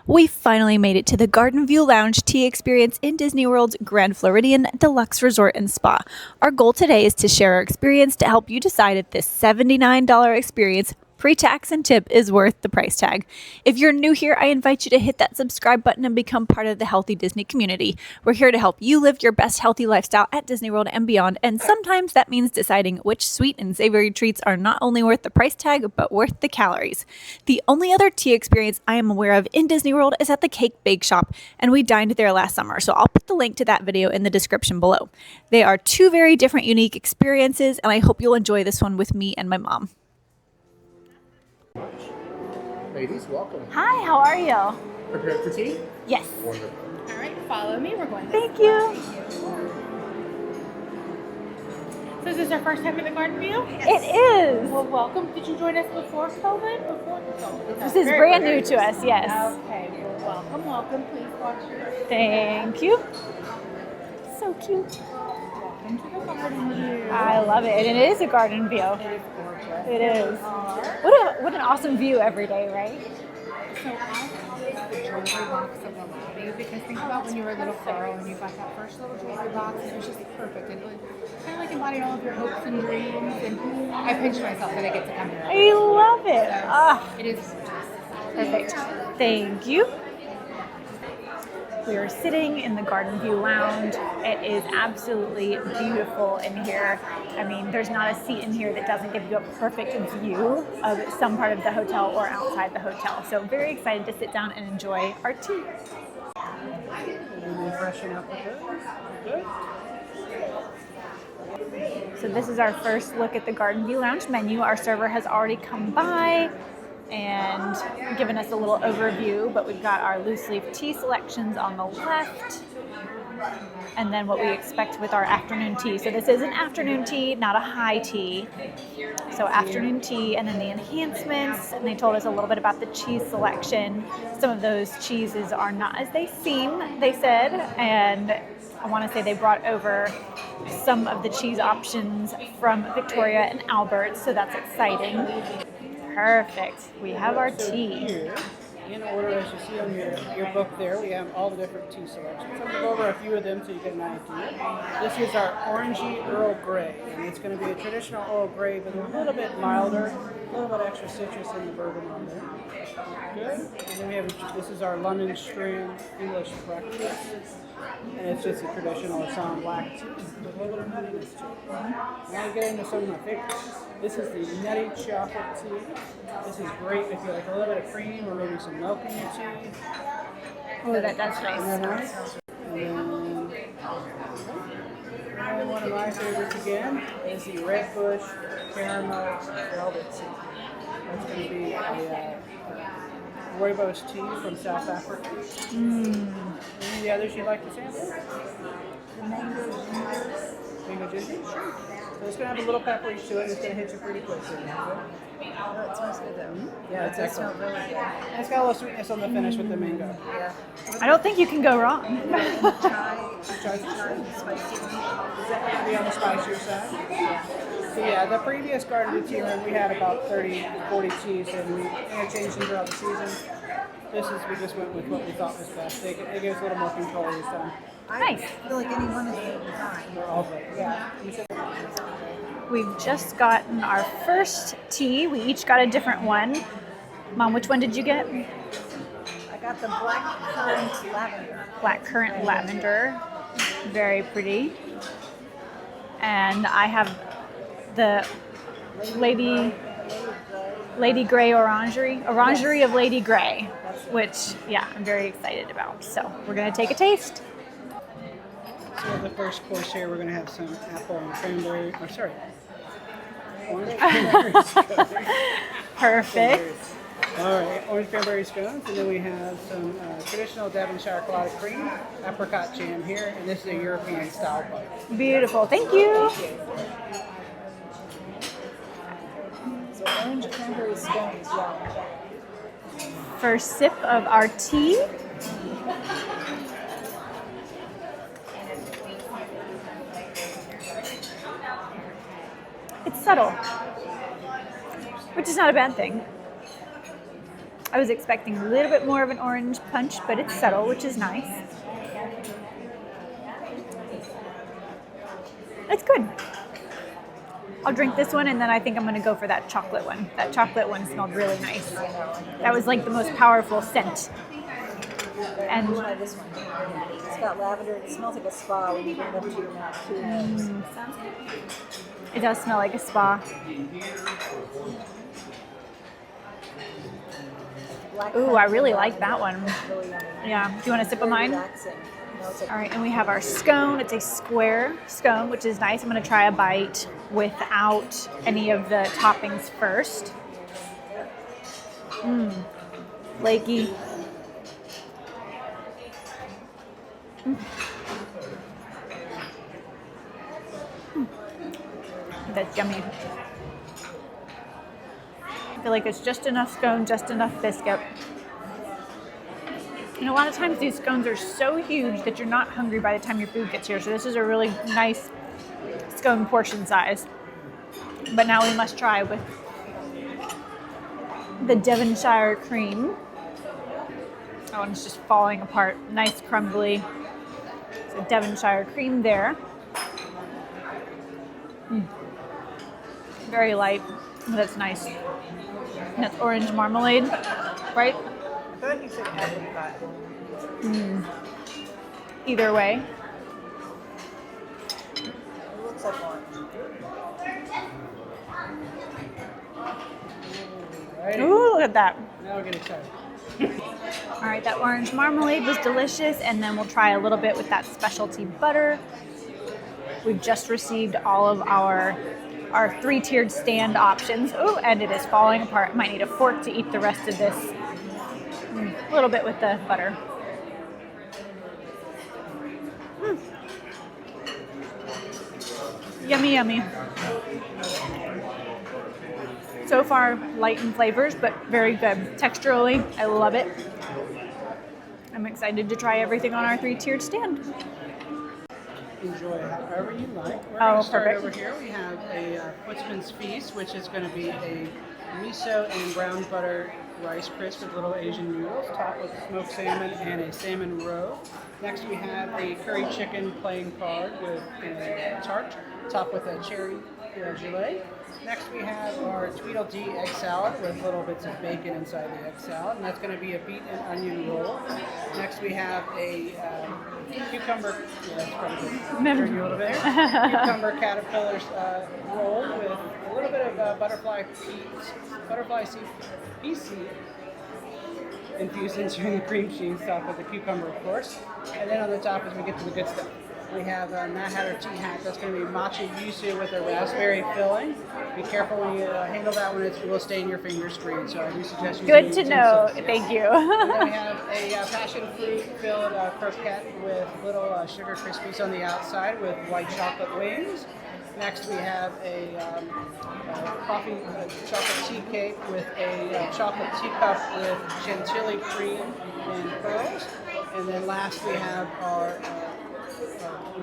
We finally made it to the Garden View Lounge tea experience in Disney World's Grand Floridian Deluxe Resort and Spa. Our goal today is to share our experience to help you decide if this $79 experience, pre-tax and tip, is worth the price tag. If you're new here, I invite you to hit that subscribe button and become part of the Healthy Disney community. We're here to help you live your best healthy lifestyle at Disney World and beyond, and sometimes that means deciding which sweet and savory treats are not only worth the price tag, but worth the calories. The only other tea experience I am aware of in Disney World is at the Cake Bake Shop, and we dined there last summer, so I'll put the link to that video in the description below. They are two very different, unique experiences, and I hope you'll enjoy this one with me and my mom. Ladies, welcome. Hi, how are you? Prepared for tea? Yes. Wonderful. All right, follow me. We're going. Thank you. So is this our first time in the Garden View? It is. Well, welcome. Did you join us before COVID? Before COVID? This is brand new to us, yes. Okay, well, welcome. Please watch your... Thank you. So cute. Welcome to the Garden View. I love it. And it is a garden view. It is gorgeous. It is. What an awesome view every day, right? So I call this the jewelry box of the lobby because think about when you were a little girl and you got that first little jewelry box and it was just perfect. It kind of like embodied all of your hopes and dreams, and I pinched myself that I get to come here. I love it. So it is Perfect. Thank you. We are sitting in the Garden View Lounge. It is absolutely beautiful in here. I mean, there's not a seat in here that doesn't give you a perfect view of some part of the hotel or outside the hotel. So very excited to sit down and enjoy our tea. Freshen up with it. Good. So this is our first look at the Garden View Lounge menu. Our server has already come by and given us a little overview, but we've got our loose leaf tea selections on the left, and then what we expect with our afternoon tea. So this is an afternoon tea, not a high tea. So afternoon tea, and then the enhancements, and they told us a little bit about the cheese selection. Some of those cheeses are not as they seem, they said, and I want to say they brought over some of the cheese options from Victoria and Albert, so that's exciting. Perfect. We have our tea. Here, in order, as you see on your book there, we have all the different tea selections. I'm going to go over a few of them so you get an idea. This is our orangey Earl Grey, and it's going to be a traditional Earl Grey, but a little bit milder, a little bit extra citrus in the bourbon on there. Good. And then we have, this is our London String English breakfast. And it's just a traditional Assam black tea with a little bit of nuttiness to it. Now we get into some of my favorites. This is the nutty chocolate tea. This is great if you like a little bit of cream or maybe some milk in your tea. Oh, that's nice. And one of my favorites again is the Red Bush Caramel Velvet Tea. That's going to be a rooibos tea from South Africa. Any of the others you'd like to sample? The mango ginger? Sure. So it's going to have a little peppery to it, and it's going to hit you pretty quick. Oh, it smells good though. Yeah, It does smell really good. And it's got a little sweetness on the finish with the mango. Yeah. I don't think you can go wrong. Try Try some. the spicy one. Is that going to be on the spicier side? So yeah, the previous Garden View tea room, we had about 30 to 40 teas, and we interchanged them throughout the season. We just went with what we thought was best. They gave us a little more control this time. Nice. I feel like any one of them would be fine. They're all good. Yeah. We've just gotten our first tea. We each got a different one. Mom, which one did you get? I got the black currant lavender. Blackcurrant lavender. Very pretty. And I have the Lady Grey Orangery of Lady Grey, which, yeah, I'm very excited about. So we're going to take a taste. So the first course here, we're going to have some apple and cranberry, orange cranberry scones. Perfect. All right, orange cranberry scones, and then we have some traditional Devonshire clotted cream, apricot jam here, and this is a European style bite. Beautiful. Thank you. So orange cranberry scones, yeah. First sip of our tea. It's subtle, which is not a bad thing. I was expecting a little bit more of an orange punch, but it's subtle, which is nice. It's good. I'll drink this one, and then I think I'm going to go for that chocolate one. That chocolate one smelled really nice. That was like the most powerful scent. And Try this one. It's got lavender. It smells like a spa when you bring it up to your mouth too. Sounds good. it does smell like a spa. Ooh, I really like that one. Really yummy. Yeah. Do you want a sip of mine? Relaxing. No, it's like All right, and we have our scone. It's a square scone, which is nice. I'm going to try a bite without any of the toppings first. Flaky. That's yummy. I feel like it's just enough scone, just enough biscuit. And a lot of times these scones are so huge that you're not hungry by the time your food gets here. So this is a really nice scone portion size. But now we must try with the Devonshire cream. Oh, and it's just falling apart. Nice crumbly. So Devonshire cream there. Very light. That's nice. And that's orange marmalade, right? I thought you said apricot. Either way. It looks like orange. Alrighty. Ooh, look at that. Now we're getting excited. All right, that orange marmalade was delicious, and then we'll try a little bit with that specialty butter. We've just received all of our three-tiered stand options. Oh, and it is falling apart. Might need a fork to eat the rest of this. A little bit with the butter. Yummy, yummy. So far, light in flavors, but very good. Texturally, I love it. I'm excited to try everything on our three-tiered stand. Enjoy however you like. We're Oh, going to start perfect. over here. We have a Woodsman's Feast, which is going to be a miso and brown butter rice crisp with little Asian noodles, topped with smoked salmon and a salmon roe. Next we have a curry chicken plain card with a tart, topped with a cherry gelée. Next we have our Tweedledee egg salad with little bits of bacon inside the egg salad, and that's going to be a beet and onion roll. Next we have a cucumber, that's probably good. Turn you a little bit there. Cucumber caterpillars roll with a little bit of butterfly pea seed infused into the cream cheese, topped with the cucumber, of course. And then on the top, as we get to the good stuff, we have Mad Hatter Tea Hat. That's going to be matcha yuzu with a raspberry filling. Be careful when you handle that one; it will stain your finger screen. So I do suggest using Good to know. utensils. Thank you. And then we have a passion fruit filled croquette with little sugar crispies on the outside with white chocolate wings. Next we have a coffee chocolate tea cake with a chocolate teacup with chantilly cream and pearls. And then last we have our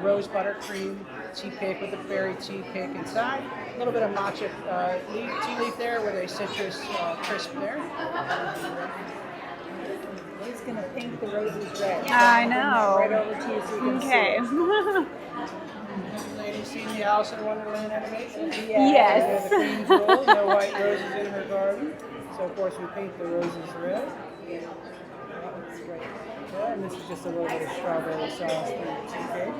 rose buttercream tea cake with a berry tea cake inside. A little bit of matcha tea leaf there with a citrus crisp there. He's going to paint the roses red. I know. Right over to you so you can Okay. Has the lady seen the Alice in Wonderland animation? Yes. The Queen's Rule, no white roses in her garden. So of course we paint the roses red. That looks great. Yeah, and this is just a little bit of strawberry sauce for your tea cake.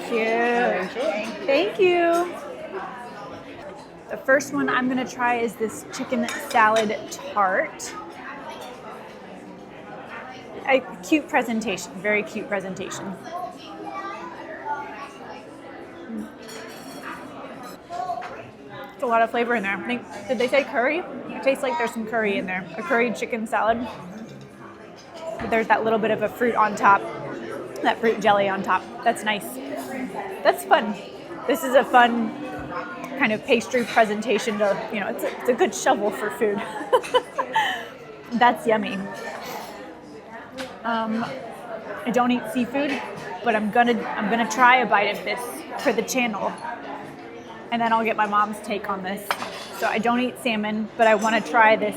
Cute. Thank you. The first one I'm going to try is this chicken salad tart. A cute presentation, very cute presentation. It's a lot of flavor in there. I think, did they say curry? It tastes like there's some curry in there. A curried chicken salad. But there's that little bit of a fruit on top, that fruit jelly on top. That's nice. That's fun. This is a fun kind of pastry presentation to, it's a good shovel for food. That's yummy. I don't eat seafood, but I'm gonna try a bite of this for the channel, and then I'll get my mom's take on this. So I don't eat salmon, but I want to try this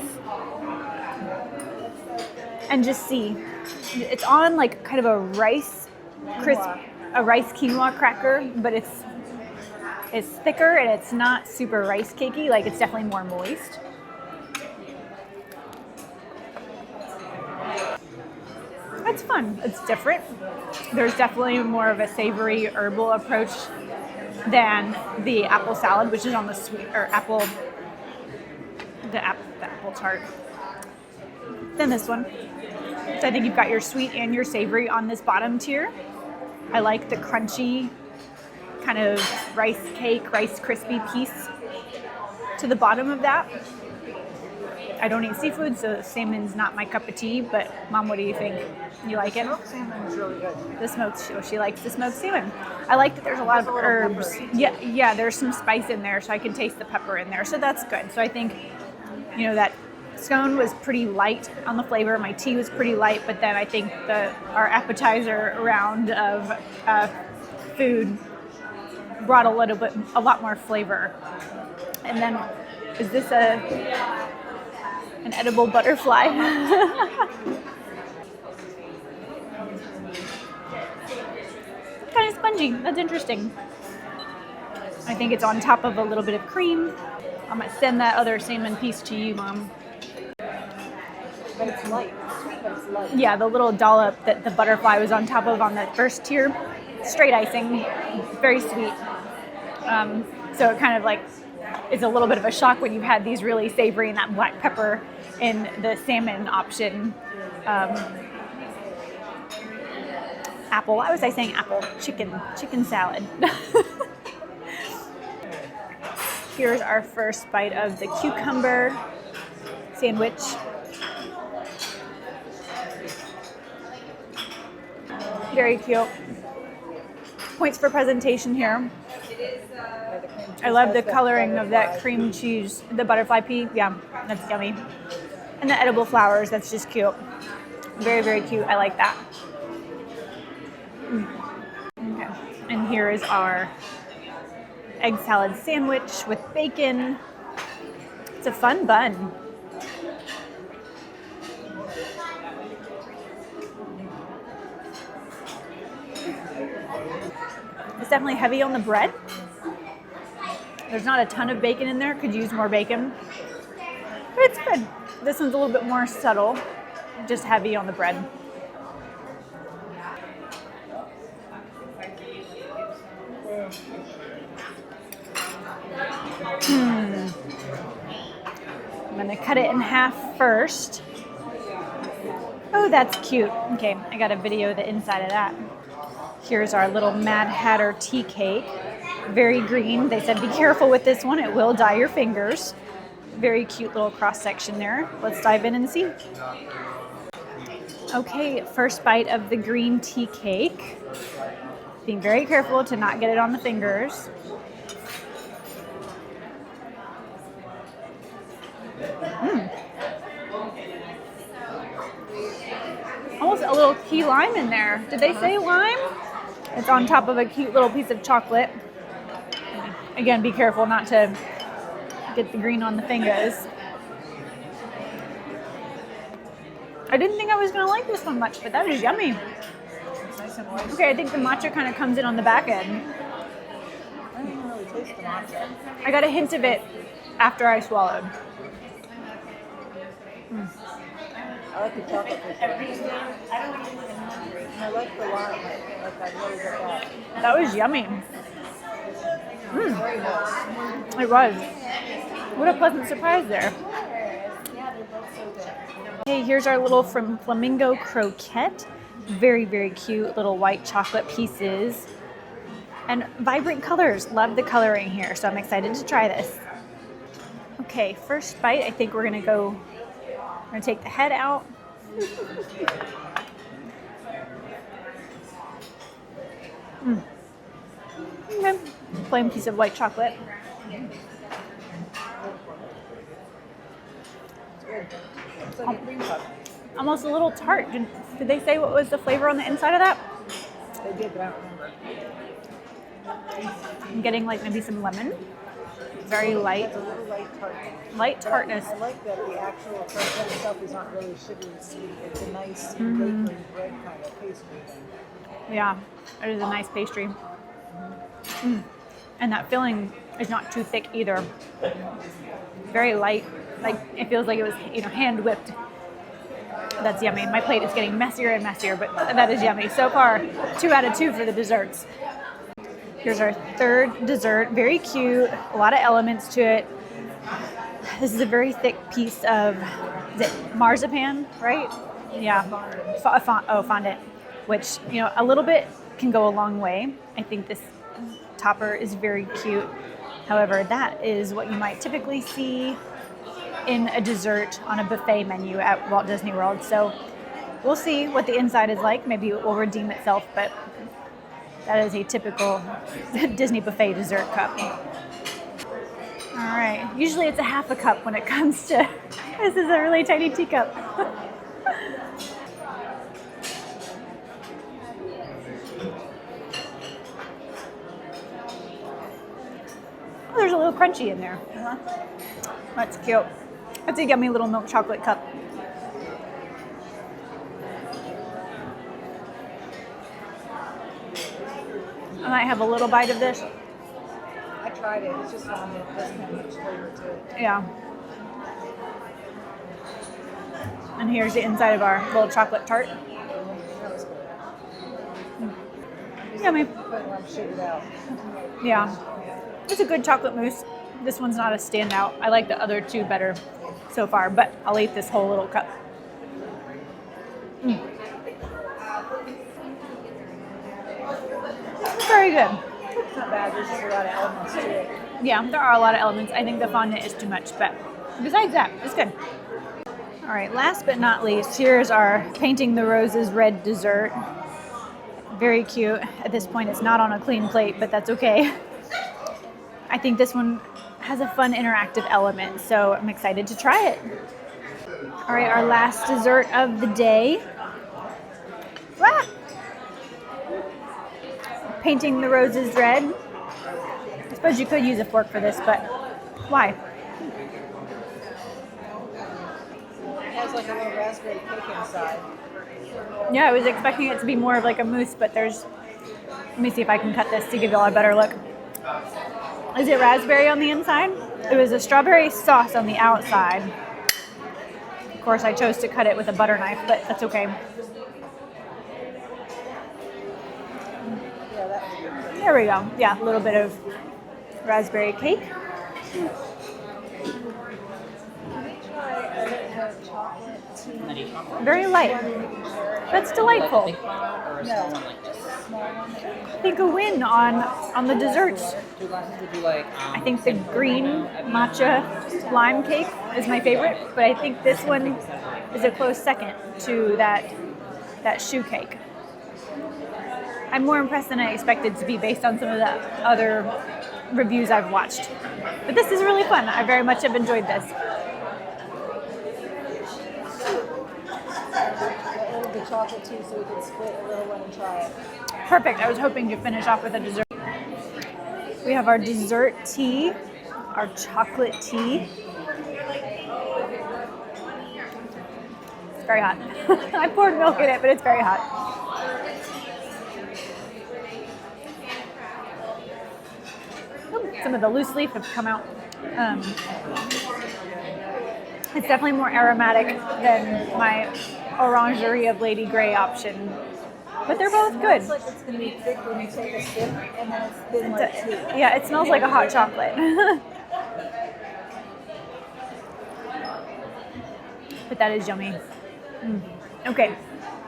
and just see. It's on like kind of a rice quinoa cracker, but it's thicker and it's not super rice cakey. Like it's definitely more moist. It's fun. It's different. There's definitely more of a savory herbal approach than the apple salad, which is on the sweet or the apple tart. Than this one. So I think you've got your sweet and your savory on this bottom tier. I like the crunchy kind of rice crispy piece to the bottom of that. I don't eat seafood, so salmon's not my cup of tea, but Mom, what do you think? You like it? Smoked salmon is really good. She likes the smoked salmon. I like that there's a lot of herbs. Yeah, there's some spice in there, so I can taste the pepper in there, so that's good. So I think, that scone was pretty light on the flavor. My tea was pretty light, but then I think our appetizer round of food brought a lot more flavor. And then, is this an edible butterfly? Kind of spongy. That's interesting. I think it's on top of a little bit of cream. I'm gonna send that other salmon piece to you, Mom. But it's light. It's sweet, but it's light. Yeah, the little dollop that the butterfly was on top of on that first tier, straight icing, very sweet. So it kind of like is a little bit of a shock when you've had these really savory and that black pepper in the salmon option. Apple. Why was I saying apple? Chicken salad. Here's our first bite of the cucumber sandwich. Very cute. Points for presentation here. I love the coloring of that cream cheese, the butterfly pea. Yeah, that's yummy. And the edible flowers, that's just cute. Very, very cute. I like that. Okay. And here is our egg salad sandwich with bacon. It's a fun bun. It's definitely heavy on the bread. There's not a ton of bacon in there. Could use more bacon. But it's good. This one's a little bit more subtle. Just heavy on the bread. I'm gonna cut it in half first. Oh, that's cute. Okay, I got a video of the inside of that. Here's our little Mad Hatter tea cake. Very green. They said be careful with this one. It will dye your fingers. Very cute little cross section there. Let's dive in and see. Okay, first bite of the green tea cake. Being very careful to not get it on the fingers. Almost a little key lime in there. Did they say lime? It's on top of a cute little piece of chocolate. Again, be careful not to get the green on the fingers. I didn't think I was going to like this one much, but that is yummy. Okay, I think the matcha kind of comes in on the back end. I didn't even really taste the matcha. I got a hint of it after I swallowed. I like the chocolate flavor. I like the lime. Like I really get that. That was yummy. Very nice. It was. What a pleasant surprise there. Okay, here's our little flamingo croquette. Very, very cute little white chocolate pieces. And vibrant colors. Love the coloring here, so I'm excited to try this. Okay, first bite, I think we're gonna take the head out. Okay. Plain piece of white chocolate. It's like a cream puff. Almost a little tart. Did they say what was the flavor on the inside of that? They did, but I don't remember. I'm getting like maybe some lemon. very light, It's a little light tartness. light tartness. I like that the actual croissant itself is not really sugary sweet. It's a nice bakery bread kind of pastry thing. Yeah, it is a nice pastry. And that filling is not too thick either. Very light, like it feels like it was, hand whipped. That's yummy. My plate is getting messier and messier, but that is yummy. So far, 2 out of 2 for the desserts. Here's our third dessert. Very cute, a lot of elements to it. This is a very thick piece of, is it marzipan, right? Yeah, fondant, which, a little bit can go a long way. I think this topper is very cute. However, that is what you might typically see in a dessert on a buffet menu at Walt Disney World. So we'll see what the inside is like. Maybe it will redeem itself, but that is a typical Disney buffet dessert cup. All right, usually it's a half a cup when it comes to, this is a really tiny teacup. Oh, there's a little crunchy in there. That's cute. That's a yummy little milk chocolate cup. I might have a little bite of this. I tried it. It's just one that doesn't have much flavor to it. Yeah. And here's the inside of our little chocolate tart. That was good. Yummy. But I'm sugared out. Yeah. It's a good chocolate mousse. This one's not a standout. I like the other 2 better so far, but I'll eat this whole little cup. Very good. It's not bad. There's just a lot of elements to it. Yeah, there are a lot of elements. I think the fondant is too much, but besides that, it's good. All right, last but not least, here's our Painting the Roses red dessert. Very cute. At this point, it's not on a clean plate, but that's okay. I think this one has a fun interactive element, so I'm excited to try it. All right, our last dessert of the day. Ah! Painting the Roses red. I suppose you could use a fork for this, but why? It has like a little raspberry cake inside. Yeah, I was expecting it to be more of like a mousse, but there's, let me see if I can cut this to give y'all a better look. Is it raspberry on the inside? It was a strawberry sauce on the outside. Of course, I chose to cut it with a butter knife, but that's okay. Yeah, that was good. There we go. Yeah, a little bit of raspberry cake. Can we try the chocolate tea? Very light. That's delightful. No. Small one. I think a win on the desserts. I think the green matcha lime cake is my favorite, but I think this one is a close second to that shoe cake. I'm more impressed than I expected to be based on some of the other reviews I've watched. But this is really fun. I very much have enjoyed this. A little bit chocolate tea so we can split a little one and try it. Perfect. I was hoping to finish off with a dessert. We have our dessert tea, our chocolate tea. It's very hot. I poured milk in it, but it's very hot. Some of the loose leaf have come out. It's definitely more aromatic than my Orangerie of Lady Grey option. But they're both good. It's like it's going to be thick when you take a sip, and then it's thin like tea. Yeah, it smells like a hot chocolate. But that is yummy. Okay,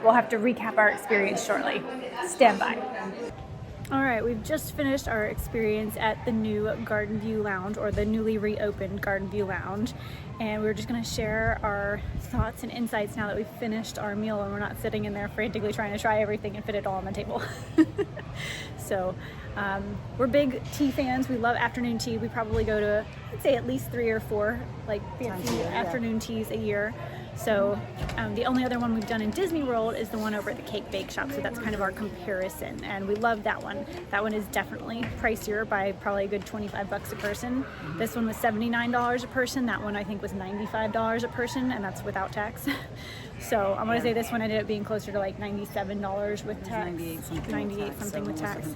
we'll have to recap our experience shortly. Stand by. All right, we've just finished our experience at the new Garden View Lounge, or the newly reopened Garden View Lounge. And we're just gonna share our thoughts and insights now that we've finished our meal and we're not sitting in there frantically trying to try everything and fit it all on the table. So we're big tea fans. We love afternoon tea. We probably go to, I'd say, at least 3 or 4 like fancy afternoon teas a year. So the only other one we've done in Disney World is the one over at the Cake Bake Shop, so that's kind of our comparison, and we love that one. That one is definitely pricier by probably a good 25 bucks a person. This one was $79 a person. That one I think was $95 a person, and that's without tax. So I'm going to say this one ended up being closer to like $97 with tax. 98 something with tax.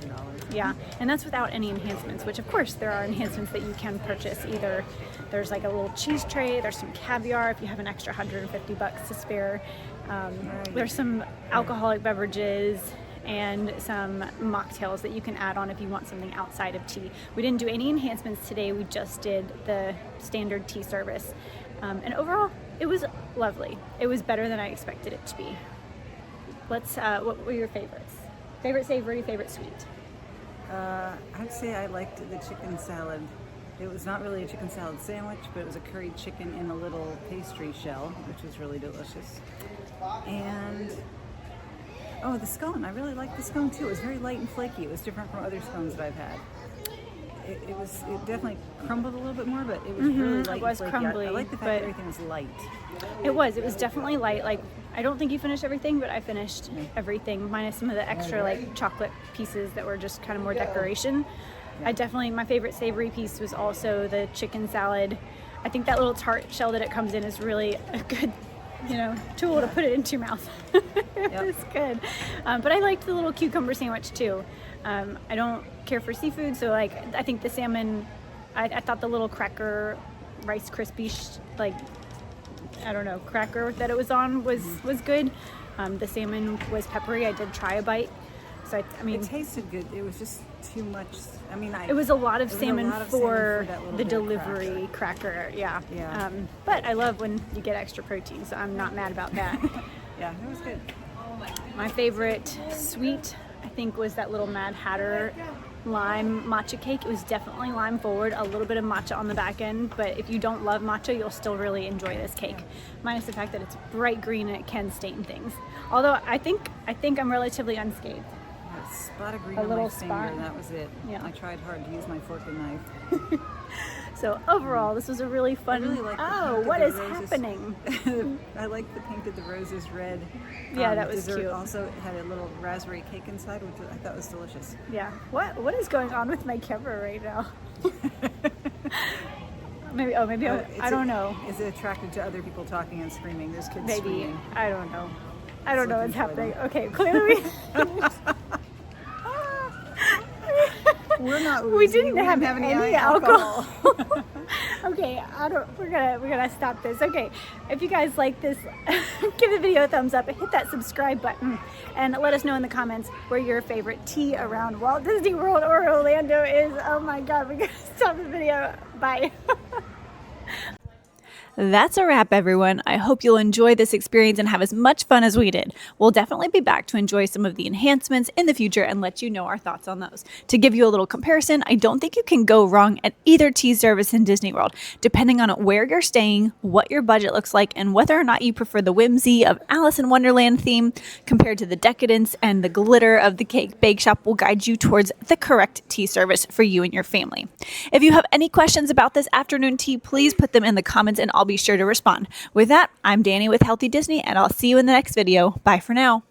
Yeah, and that's without any enhancements, which of course there are enhancements that you can purchase. Either there's like a little cheese tray, there's some caviar if you have an extra 150 bucks to spare. There's some alcoholic beverages and some mocktails that you can add on if you want something outside of tea. We didn't do any enhancements today, we just did the standard tea service. And overall, it was lovely. It was better than I expected it to be. What were your favorites? Favorite savory, favorite sweet? I'd say I liked the chicken salad. It was not really a chicken salad sandwich, but it was a curried chicken in a little pastry shell, which was really delicious. And the scone. I really liked the scone too. It was very light and flaky. It was different from other scones that I've had. It definitely crumbled a little bit more, but it was really light and flaky. Crumbly, I like the fact that everything was light. It was definitely light. Like, I don't think you finished everything, but I finished everything, minus some of the extra like chocolate pieces that were just kind of more decoration. My favorite savory piece was also the chicken salad. I think that little tart shell that it comes in is really a good, tool to put it into your mouth. It's good. But I liked the little cucumber sandwich too. I don't care for seafood, so like I think the salmon, I thought the little cracker, Rice Krispie, cracker that it was on was good. The salmon was peppery. I did try a bite. So it tasted good. It was just too much. It was a lot of salmon for the delivery cracker. Yeah. But I love when you get extra protein, so I'm not mad about that. Yeah, it was good. My favorite sweet, I think, was that little Mad Hatter lime matcha cake. It was definitely lime forward, a little bit of matcha on the back end, but if you don't love matcha, you'll still really enjoy this cake, minus the fact that it's bright green and it can stain things. Although I think I'm relatively unscathed. A spot of green on my finger, and that was it. Yeah. I tried hard to use my fork and knife. So overall, this was a really fun. I really like what is happening? I like the pink of the roses red. Yeah, that was dessert cute. Also had a little raspberry cake inside, which I thought was delicious. Yeah. What is going on with my camera right now? maybe I don't know. Is it attracted to other people talking and screaming? There's kids Maybe. screaming. I don't know. I don't know what's happening. Okay, clearly. We didn't have any alcohol. Okay, we're gonna stop this. Okay, if you guys like this, give the video a thumbs up and hit that subscribe button, and let us know in the comments where your favorite tea around Walt Disney World or Orlando is. Oh my God, we gotta stop the video. Bye. That's a wrap, everyone. I hope you'll enjoy this experience and have as much fun as we did. We'll definitely be back to enjoy some of the enhancements in the future and let you know our thoughts on those. To give you a little comparison, I don't think you can go wrong at either tea service in Disney World, depending on where you're staying, what your budget looks like, and whether or not you prefer the whimsy of Alice in Wonderland theme compared to the decadence and the glitter of the Cake Bake Shop will guide you towards the correct tea service for you and your family. If you have any questions about this afternoon tea, please put them in the comments and I'll be sure to respond. With that, I'm Danny with Healthy Disney, and I'll see you in the next video. Bye for now.